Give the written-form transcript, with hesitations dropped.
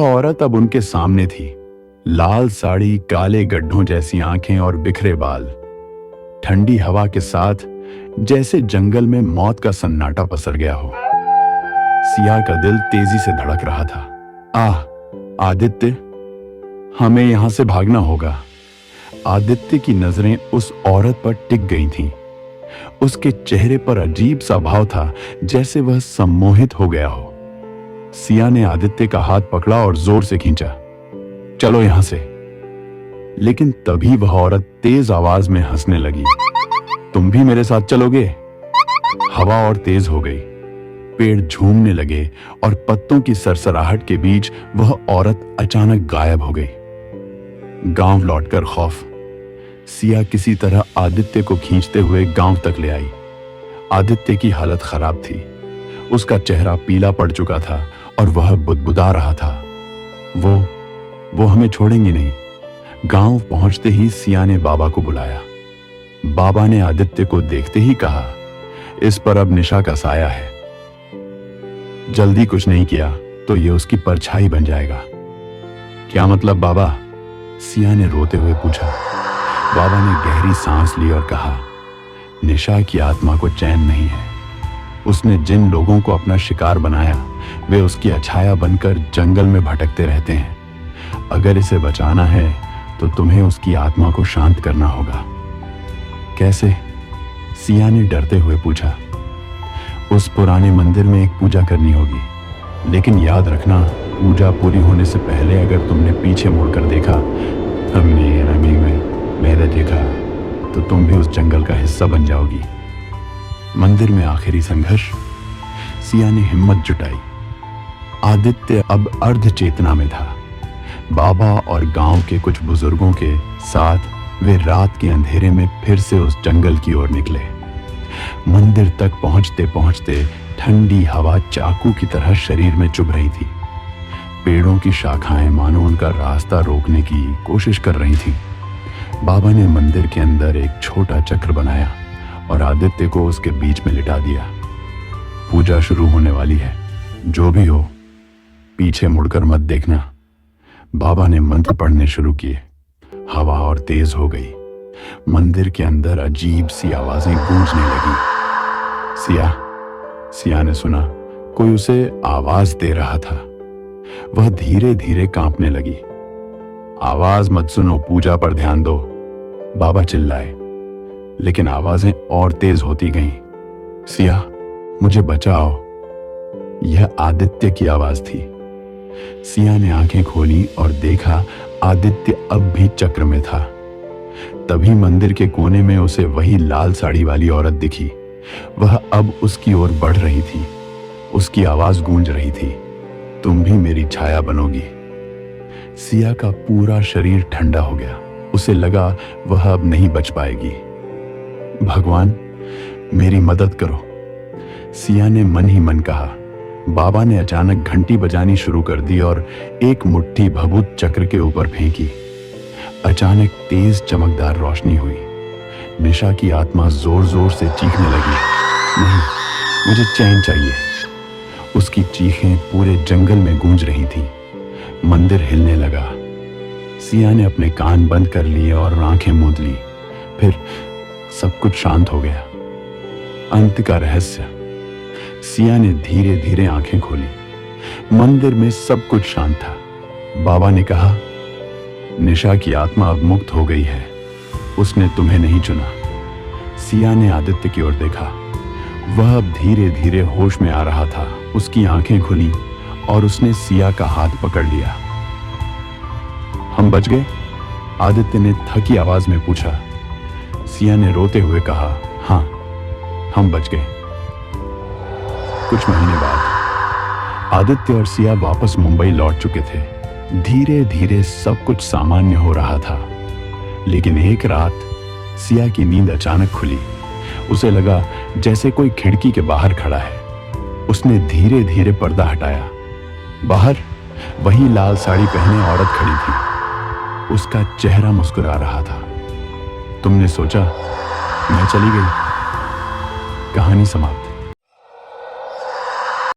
वह औरत अब उनके सामने थी। लाल साड़ी, काले गड्ढों जैसी आंखें और बिखरे बाल। ठंडी हवा के साथ जैसे जंगल में मौत का सन्नाटा पसर गया हो। सिया का दिल तेजी से धड़क रहा था। आदित्य, हमें यहां से भागना होगा। आदित्य की नजरें उस औरत पर टिक गई थीं। उसके चेहरे पर अजीब सा भाव था, जैसे वह सम्मोहित हो गया हो। सिया ने आदित्य का हाथ पकड़ा और जोर से खींचा। चलो यहां से। लेकिन तभी वह औरत तेज आवाज में हंसने लगी। तुम भी मेरे साथ चलोगे? हवा और तेज हो गई। पेड़ झूमने लगे और पत्तों की सरसराहट के बीच वह औरत अचानक गायब हो गई। गांव लौटकर खौफ। सिया किसी तरह आदित्य को खींचते हुए गांव तक ले आई। आदित्य की हालत खराब थी। उसका चेहरा पीला पड़ चुका था और वह बुदबुदा रहा था। वो हमें छोड़ेंगे नहीं। गांव पहुंचते ही सिया ने बाबा को बुलाया। बाबा ने आदित्य को देखते ही कहा, इस पर अब निशा का साया है। जल्दी कुछ नहीं किया तो ये उसकी परछाई बन जाएगा। क्या मतलब बाबा? सिया ने रोते हुए पूछा। बाबा ने गहरी सांस ली और कहा, निशा की आत्मा को चैन नहीं है। उसने जिन लोगों को अपना शिकार बनाया, वे उसकी अछाया बनकर जंगल में भटकते रहते हैं। अगर इसे बचाना है तो तुम्हें उसकी आत्मा को शांत करना होगा। कैसे? सिया ने डरते हुए पूछा। उस पुराने मंदिर में एक पूजा करनी होगी, लेकिन याद रखना, पूजा पूरी होने से पहले अगर तुमने पीछे मुड़कर देखा, मैंने देखा, तो तुम भी उस जंगल का हिस्सा बन जाओगी। मंदिर में आखिरी संघर्ष। सिया ने हिम्मत जुटाई। आदित्य अब अर्ध चेतना में था। बाबा और गांव के कुछ बुजुर्गों के साथ वे रात के अंधेरे में फिर से उस जंगल की ओर निकले। मंदिर तक पहुंचते पहुंचते ठंडी हवा चाकू की तरह शरीर में चुभ रही थी। पेड़ों की शाखाएं मानो उनका रास्ता रोकने की कोशिश कर रही थीं। बाबा ने मंदिर के अंदर एक छोटा चक्र बनाया और आदित्य को उसके बीच में लिटा दिया। पूजा शुरू होने वाली है, जो भी हो पीछे मुड़कर मत देखना। बाबा ने मंत्र पढ़ने शुरू किए। हवा और तेज हो गई। मंदिर के अंदर अजीब सी आवाजें गूंजने लगी। सिया ने सुना, कोई उसे आवाज दे रहा था। वह धीरे धीरे कांपने लगी। आवाज मत सुनो, पूजा पर ध्यान दो, बाबा चिल्लाए। लेकिन आवाजें और तेज होती गईं। सिया, मुझे बचाओ। यह आदित्य की आवाज थी। सिया ने आंखें खोली और देखा आदित्य अब भी चक्र में था। तभी मंदिर के कोने में उसे वही लाल साड़ी वाली औरत दिखी। वह अब उसकी ओर बढ़ रही थी। उसकी आवाज गूंज रही थी, तुम भी मेरी छाया बनोगी। सिया का पूरा शरीर ठंडा हो गया। उसे लगा वह अब नहीं बच पाएगी। भगवान, मेरी मदद करो, सिया ने मन ही मन कहा। बाबा ने अचानक घंटी बजानी शुरू कर दी और एक मुट्ठी भभूत चक्र के ऊपर फेंकी। अचानक तेज चमकदार रोशनी हुई। निशा की आत्मा जोर जोर से चीखने लगी, नहीं, मुझे चैन चाहिए। उसकी चीखें पूरे जंगल में गूंज रही थीं। मंदिर हिलने लगा। सिया ने अपने कान बंद कर लिए और आंखें मूंद ली। फिर सब कुछ शांत हो गया। अंत का रहस्य। सिया ने धीरे धीरे आंखें खोली। मंदिर में सब कुछ शांत था। बाबा ने कहा, निशा की आत्मा अब मुक्त हो गई है। उसने तुम्हें नहीं चुना। सिया ने आदित्य की ओर देखा। वह अब धीरे धीरे होश में आ रहा था। उसकी आंखें खुली और उसने सिया का हाथ पकड़ लिया। हम बच गए? आदित्य ने थकी आवाज में पूछा। सिया ने रोते हुए कहा, हाँ, हम बच गए। कुछ महीने बाद आदित्य और सिया वापस मुंबई लौट चुके थे। धीरे धीरे सब कुछ सामान्य हो रहा था। लेकिन एक रात सिया की नींद अचानक खुली। उसे लगा जैसे कोई खिड़की के बाहर खड़ा है। उसने धीरे धीरे पर्दा हटाया। बाहर वही लाल साड़ी पहने औरत खड़ी थी। उसका चेहरा मुस्कुरा रहा था। तुमने सोचा मैं चली गई? कहानी समाप्त।